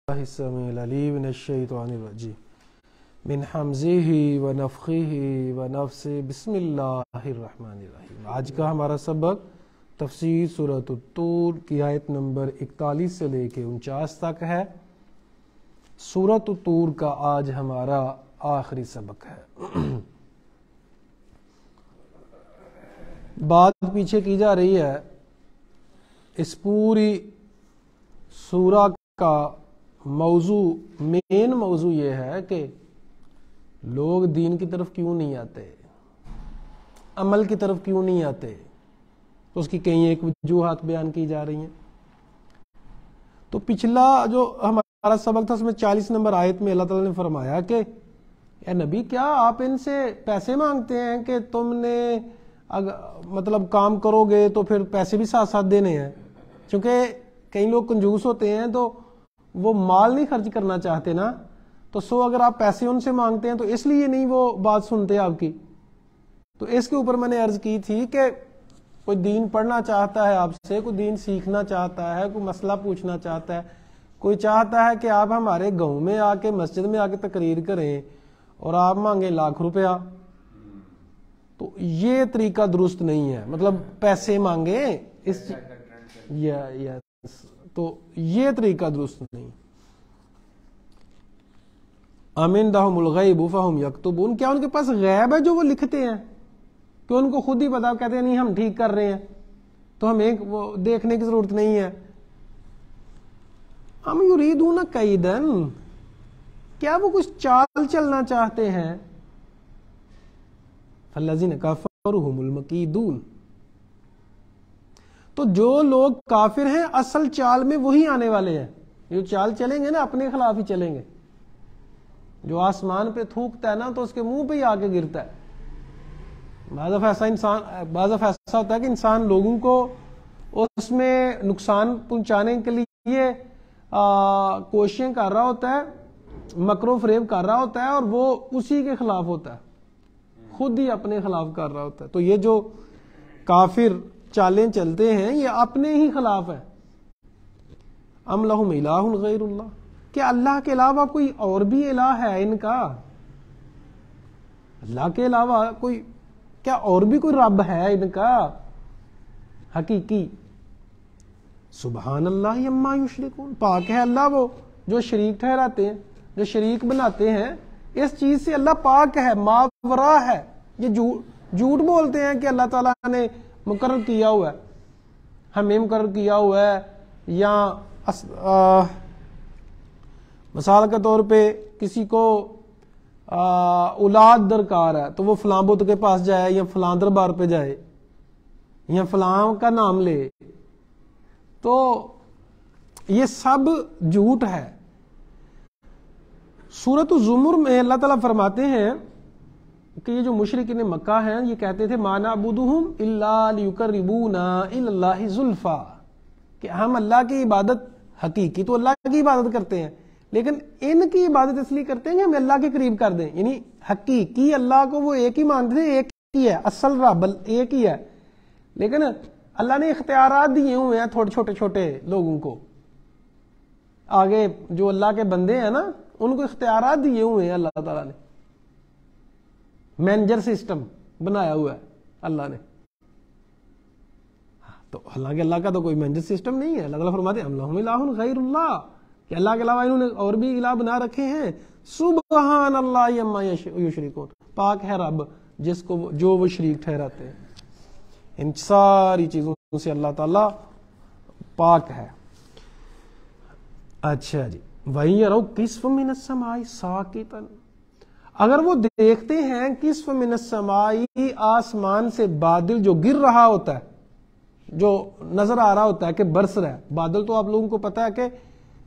السميع العليم من الشيطان الرجيم من حمزه ونفخه ونفسه بسم اللہ الرحمن الرحیم۔ آج کا ہمارا سبق تفسیر سورۃ الطور کی آیت نمبر 41 سے لے کے 49 تک ہے۔ سورۃ الطور کا آج ہمارا آخری سبق ہے۔ بات پیچھے کی جا رہی ہے، اس پوری سورہ کا مین موضوع یہ ہے کہ لوگ دین کی طرف کیوں نہیں آتے، عمل کی طرف کیوں نہیں آتے۔ تو اس کی کئی ایک وجوہات بیان کی جا رہی ہیں۔ تو پچھلا جو ہمارا سبق تھا اس میں 40 نمبر آیت میں اللہ تعالیٰ نے فرمایا کہ اے نبی، کیا آپ ان سے پیسے مانگتے ہیں کہ تم نے مطلب کام کرو گے تو پھر پیسے بھی ساتھ ساتھ دینے ہیں؟ چونکہ کئی لوگ کنجوس ہوتے ہیں تو وہ مال نہیں خرچ کرنا چاہتے نا، تو اگر آپ پیسے ان سے مانگتے ہیں تو اس لیے نہیں وہ بات سنتے آپ کی۔ تو اس کے اوپر میں نے عرض کی تھی کہ کوئی دین پڑھنا چاہتا ہے آپ سے، کوئی دین سیکھنا چاہتا ہے، کوئی مسئلہ پوچھنا چاہتا ہے، کوئی چاہتا ہے کہ آپ ہمارے گاؤں میں آ کے مسجد میں آ کے تقریر کریں اور آپ مانگیں لاکھ روپیہ، تو یہ طریقہ درست نہیں ہے۔ مطلب پیسے مانگیں تو یہ طریقہ درست نہیں۔ امندہم الغیب فہم یکتبون، کیا ان کے پاس غیب ہے جو وہ لکھتے ہیں کہ ان کو خود ہی پتا، کہتے ہیں نہیں ہم ٹھیک کر رہے ہیں تو ہمیں وہ دیکھنے کی ضرورت نہیں ہے۔ ام یریدون کیدن، کیا وہ کچھ چال چلنا چاہتے ہیں؟ فالذین کفروا هم المکیدون، تو جو لوگ کافر ہیں اصل چال میں وہی آنے والے ہیں۔ جو چال چلیں گے نا اپنے خلاف ہی چلیں گے۔ جو آسمان پہ تھوکتا ہے نا تو اس کے منہ پہ ہی آ کے گرتا ہے۔ بعض دفعہ ایسا ہوتا ہے کہ انسان لوگوں کو اس میں نقصان پہنچانے کے لیے کوششیں کر رہا ہوتا ہے، مکر و فریب کر رہا ہوتا ہے، اور وہ اسی کے خلاف ہوتا ہے، خود ہی اپنے خلاف کر رہا ہوتا ہے۔ تو یہ جو کافر چالیں چلتے ہیں یہ اپنے ہی خلاف ہے۔ ام لہم الہ غیر اللہ، کیا اللہ کے علاوہ کوئی اور بھی الہ ہے ان کا؟ اللہ کے علاوہ کوئی، کیا اور بھی کوئی رب ہے ان کا حقیقی؟ سبحان اللہ عما یشرکون، پاک ہے اللہ وہ جو شریک ٹھہراتے ہیں، جو شریک بناتے ہیں۔ اس چیز سے اللہ پاک ہے، ماورا ہے۔ یہ جھوٹ بولتے ہیں کہ اللہ تعالیٰ نے مقرر کیا ہوا ہے، ہمیں مقرر کیا ہوا ہے، یا مثال کے طور پہ کسی کو اولاد درکار ہے تو وہ فلاں بت کے پاس جائے یا فلاں دربار پہ جائے یا فلاں کا نام لے، تو یہ سب جھوٹ ہے۔ سورۃ الزمر میں اللہ تعالیٰ فرماتے ہیں کہ یہ جو مشرکین مکہ ہیں یہ کہتے تھے ما نعبدہم الا لیقربونا الی اللہ زلفی، کہ ہم اللہ کی عبادت، حقیقی تو اللہ کی عبادت کرتے ہیں لیکن ان کی عبادت اس لیے کرتے ہیں کہ ہمیں اللہ کے قریب کر دیں۔ یعنی حقیقی اللہ کو وہ ایک ہی مانتے تھے، ایک ہی ہے، اصل رب ایک ہی ہے، لیکن اللہ نے اختیارات دیے ہوئے ہیں تھوڑے چھوٹے چھوٹے لوگوں کو، آگے جو اللہ کے بندے ہیں نا ان کو اختیارات دیے ہوئے ہیں اللہ تعالیٰ نے، مینیجر سسٹم بنایا ہوا ہے اللہ نے۔ تو حالانکہ اللہ کا تو کوئی مینیجر سسٹم نہیں ہے۔ اللہ تعالیٰ فرماتے ہیں ام لہم الہ غیر اللہ، کہ اللہ کے علاوہ انہوں نے اور بھی الہ بنا رکھے ہیں۔ سبحان اللہ عما یشرکون، پاک ہے رب جس کو جو وہ شریک ٹھہراتے ہیں۔ ان ساری چیزوں سے اللہ تعالیٰ پاک ہے۔ اچھا جی، وَإِن يَرَوْا كِسْفًا مِّنَ السَّمَاءِ سَاقِطًا، اگر وہ دیکھتے ہیں کسف من السماء، آسمان سے بادل جو گر رہا ہوتا ہے، جو نظر آ رہا ہوتا ہے کہ برس رہا ہے۔ بادل تو آپ لوگوں کو پتا ہے کہ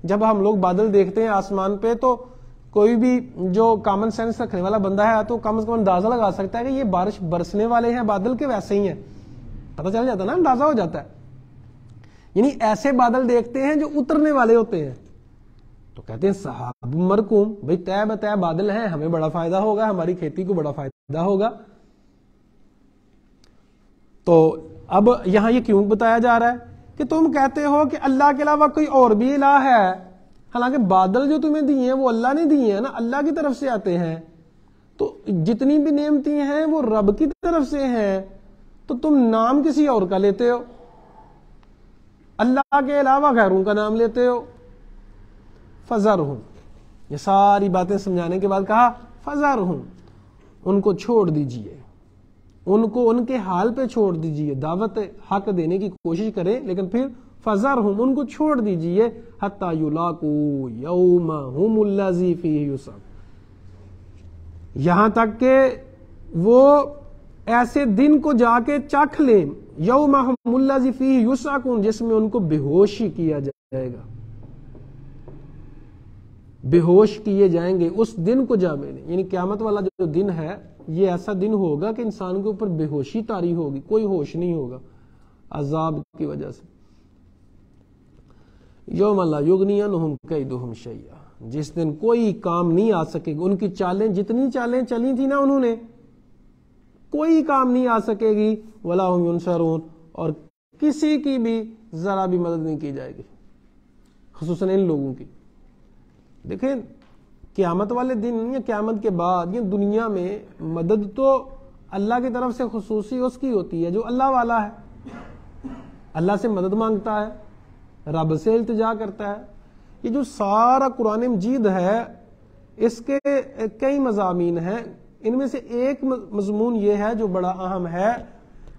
جب ہم لوگ بادل دیکھتے ہیں آسمان پہ تو کوئی بھی جو کامن سینس رکھنے والا بندہ ہے تو کم از کم اندازہ لگا سکتا ہے کہ یہ بارش برسنے والے ہیں، بادل کے ویسے ہی ہیں، پتہ چل جاتا ہے نا، اندازہ ہو جاتا ہے۔ یعنی ایسے بادل دیکھتے ہیں جو اترنے والے ہوتے ہیں، تو کہتے ہیں سحاب مرکوم، بھئی طے بطے بادل ہیں، ہمیں بڑا فائدہ ہوگا، ہماری کھیتی کو بڑا فائدہ ہوگا۔ تو اب یہاں یہ کیوں بتایا جا رہا ہے کہ تم کہتے ہو کہ اللہ کے علاوہ کوئی اور بھی الہ ہے، حالانکہ بادل جو تمہیں دیے ہیں وہ اللہ نے دیے ہیں نا، اللہ کی طرف سے آتے ہیں، تو جتنی بھی نعمتیں ہیں وہ رب کی طرف سے ہیں، تو تم نام کسی اور کا لیتے ہو، اللہ کے علاوہ غیروں کا نام لیتے ہو۔ فذرہم، یہ ساری باتیں سمجھانے کے بعد کہا فذرہم، ان کو چھوڑ دیجئے، ان کو ان کے حال پہ چھوڑ دیجئے، دعوت حق دینے کی کوشش کریں لیکن پھر فذرہم، ان کو چھوڑ دیجئے، حتی یلاقوا یومہم الذی فیہ یوسعون، یہاں تک کہ وہ ایسے دن کو جا کے چکھ لیں، یومہم الذی فیہ یوسعون، جس میں ان کو بے ہوشی کیا جائے گا، بے ہوش کیے جائیں گے اس دن کو جا میں، یعنی قیامت والا جو دن ہے یہ ایسا دن ہوگا کہ انسان کے اوپر بے ہوشی طاری ہوگی، کوئی ہوش نہیں ہوگا عذاب کی وجہ سے۔ یوم لا یغنی عنہم کیدہم شیئا، جس دن کوئی کام نہیں آ سکے گا، ان کی چالیں جتنی چالیں چلی تھی نا انہوں نے، کوئی کام نہیں آ سکے گی، ولا ہم ینصرون، اور کسی کی بھی ذرا بھی مدد نہیں کی جائے گی، خصوصاً ان لوگوں کی۔ دیکھیں قیامت والے دن یا قیامت کے بعد یا دنیا میں مدد تو اللہ کی طرف سے خصوصی اس کی ہوتی ہے جو اللہ والا ہے، اللہ سے مدد مانگتا ہے، رب سے التجا کرتا ہے۔ یہ جو سارا قرآن مجید ہے اس کے کئی مضامین ہیں، ان میں سے ایک مضمون یہ ہے جو بڑا اہم ہے،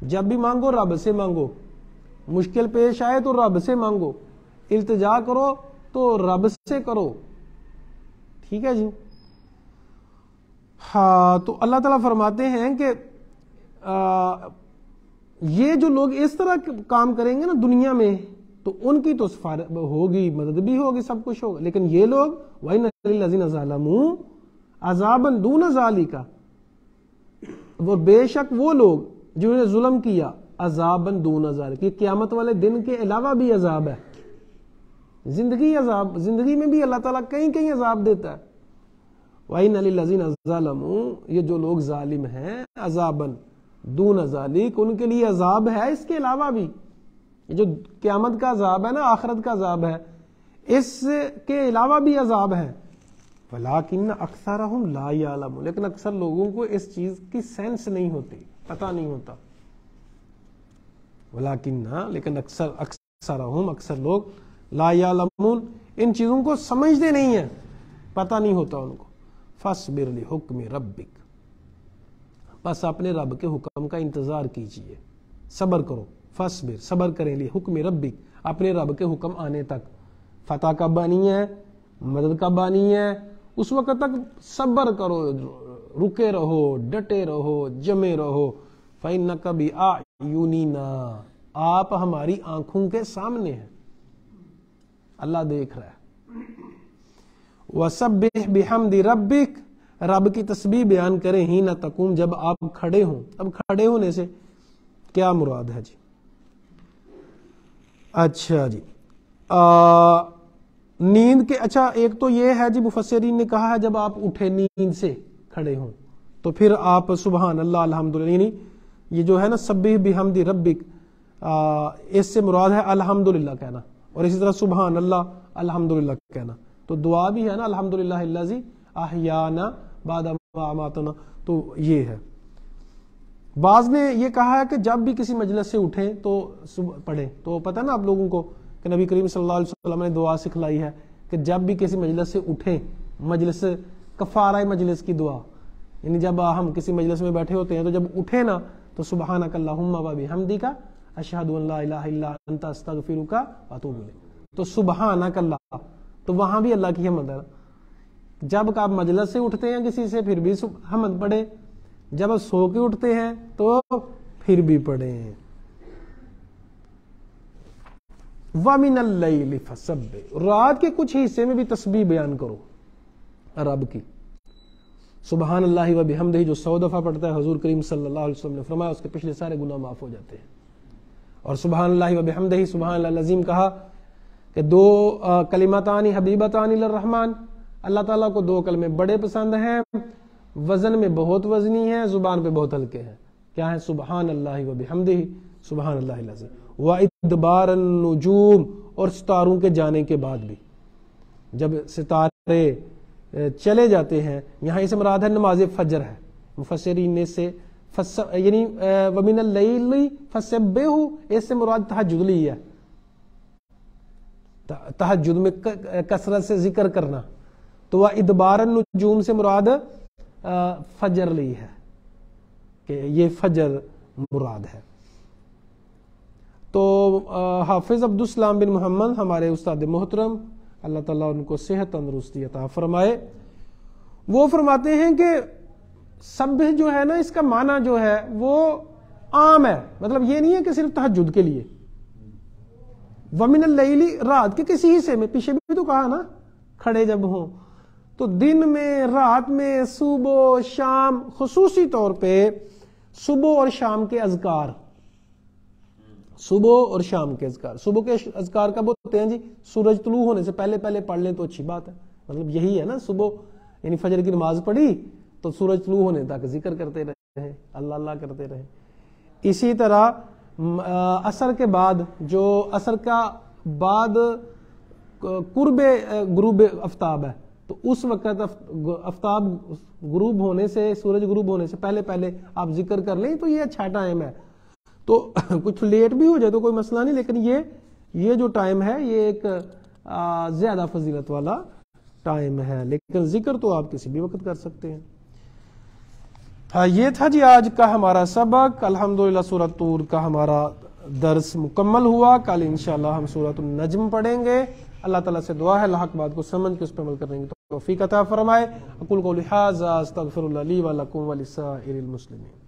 جب بھی مانگو رب سے مانگو، مشکل پیش آئے تو رب سے مانگو، التجا کرو تو رب سے کرو، ٹھیک ہے جی۔ ہاں، تو اللہ تعالیٰ فرماتے ہیں کہ یہ جو لوگ اس طرح کام کریں گے نا دنیا میں تو ان کی تو ہوگی، مدد بھی ہوگی، سب کچھ ہوگا، لیکن یہ لوگ وَإِنَّ لِلَّذِينَ ظَلَمُوا عَذَابًا دُونَ ذَلِكَ، وہ بے شک وہ لوگ جنہوں نے ظلم کیا، عذابًا دون ذالک، یہ قیامت والے دن کے علاوہ بھی عذاب ہے، عذاب زندگی میں بھی اللہ تعالیٰ کہیں کہیں عذاب دیتا ہے۔ وَإِنَّ لِلَّذِينَ ظَلَمُوا، یہ جو لوگ ظالم ہیں، عذابًا دون ذالک، ان کے لیے عذاب ہے اس کے علاوہ بھی، یہ جو قیامت کا عذاب ہے نا، آخرت کا عذاب ہے، اس کے علاوہ بھی عذاب ہے۔ وَلَٰكِنَّ أَكْثَرَهُمْ لَا يَعْلَمُونَ، لیکن اکثر لوگوں کو اس چیز کی سینس نہیں ہوتی، پتہ نہیں ہوتا۔ وَلَٰكِنَّ، لیکن اکثرهم، اکثر لوگ لا یعلمون، ان چیزوں کو سمجھتے نہیں ہیں، پتہ نہیں ہوتا ان کو۔ فاصبر لحکم ربک، بس اپنے رب کے حکم کا انتظار کیجئے، صبر کرو، فاصبر، صبر کریں، لحکم ربک، اپنے رب کے حکم آنے تک۔ فتح کب آنی ہے، مدد کب آنی ہے، اس وقت تک صبر کرو، رکے رہو، ڈٹے رہو، جمے رہو۔ فإنک بأعیننا، آپ ہماری آنکھوں کے سامنے ہیں، اللہ دیکھ رہا ہے۔ وَسَبِّحْ بِحَمْدِ رَبِّكَ، رب کی تسبیح بیان کریں، ہی نہ تقوم، جب آپ کھڑے ہوں۔ اب کھڑے ہونے سے کیا مراد ہے جی؟ اچھا جی، نیند کے، اچھا ایک تو یہ ہے جی، مفسرین نے کہا ہے جب آپ اٹھے نیند سے کھڑے ہوں تو پھر آپ سبحان اللہ الحمدللہ، یعنی یہ جو ہے نا سبح بحمد ربک، اس سے مراد ہے الحمدللہ کہنا، اور اسی طرح سبحان اللہ الحمدللہ کہنا، تو دعا بھی ہے نا الحمدللہ الذی احیانا بعد ما اماتنا، تو یہ ہے۔ بعض نے یہ کہا ہے کہ جب بھی کسی مجلس سے اٹھیں تو پڑھیں، تو پتہ نا آپ لوگوں کو کہ نبی کریم صلی اللہ علیہ وسلم نے دعا سکھلائی ہے کہ جب بھی کسی مجلس سے اٹھیں، مجلس کفارہ مجلس کی دعا، یعنی جب ہم کسی مجلس میں بیٹھے ہوتے ہیں تو جب اٹھے نا تو سبحانک اللہم و بحمدک اشہد ان لا الہ الا انت استغفرک واتوب الیک، تو سبحانک اللہ، تو وہاں بھی اللہ کی حمد ہے۔ جب آپ مجلس سے اٹھتے ہیں کسی سے پھر بھی حمد پڑھیں، جب آپ سو کے اٹھتے ہیں تو پھر بھی پڑھیں۔ وَمِنَ اللَّيْلِ فَسَبِّحْ، رات کے کچھ حصے میں بھی تسبیح بیان کرو رب کی۔ سبحان اللہ و بحمدہ جو 100 دفعہ پڑھتا ہے، حضور کریم صلی اللہ علیہ وسلم نے فرمایا اس کے پچھلے سارے گناہ معاف ہو جاتے ہیں۔ اور سبحان اللہ و بحمدہ، سبحان اللہ العظیم کہا کہ 2 کلمتان حبیبتان للرحمن، اللہ تعالیٰ کو 2 کلمے بڑے پسند ہیں، وزن میں بہت وزنی ہیں، زبان پہ بہت ہلکے ہیں، کیا ہیں؟ سبحان اللہ و بحمدہ، سبحان اللہ العظیم، وَإِدْبَارَ النُّجُومِ، اور ستاروں کے جانے کے بعد بھی، جب ستارے چلے جاتے ہیں، یہاں اس مراد ہے نماز فجر ہے. مفسرین نے سے یعنی ومن اللیل فسبحہ، اس سے مراد تہجد لی ہے، تہجد میں کثرت سے ذکر کرنا. تو وہ ادبار النجوم سے مراد فجر لی ہے کہ یہ فجر مراد ہے. تو حافظ عبدالسلام بن محمد ہمارے استاد محترم، اللہ تعالیٰ ان کو صحت تندرستی عطا فرمائے، وہ فرماتے ہیں کہ سبح جو ہے نا، اس کا معنی جو ہے وہ عام ہے، مطلب یہ نہیں ہے کہ صرف تہجد کے لیے. ومن اللیل، رات کے کسی حصے میں، پیچھے بھی تو کہا نا کھڑے جب ہوں، تو دن میں، رات میں، صبح شام، خصوصی طور پہ صبح اور شام کے اذکار، صبح اور شام کے اذکار. صبح کے اذکار کب ہوتے ہیں جی؟ سورج طلوع ہونے سے پہلے پہلے پڑھ لیں تو اچھی بات ہے، مطلب یہی ہے نا، صبح یعنی فجر کی نماز پڑھی تو سورج طلوع ہونے تک ذکر کرتے رہے، اللہ اللہ کرتے رہے. اسی طرح عصر کے بعد، جو عصر کا بعد قرب غروب آفتاب ہے، تو اس وقت آفتاب غروب ہونے سے، سورج غروب ہونے سے پہلے پہلے آپ ذکر کر لیں تو یہ اچھا ٹائم ہے. تو کچھ لیٹ بھی ہو جائے تو کوئی مسئلہ نہیں، لیکن یہ جو ٹائم ہے یہ ایک زیادہ فضیلت والا ٹائم ہے، لیکن ذکر تو آپ کسی بھی وقت کر سکتے ہیں. یہ تھا جی آج کا ہمارا سبق. الحمدللہ سورۃ طور کا ہمارا درس مکمل ہوا. کل انشاءاللہ ہم سورۃ النجم پڑھیں گے. اللہ تعالیٰ سے دعا ہے اللہ حق بات کو سمجھ کے اس پر عمل کرنے کی توفیق عطا فرمائے. اقول قولی ھذا استغفر اللہ لی ولکم ولسائر المسلمین.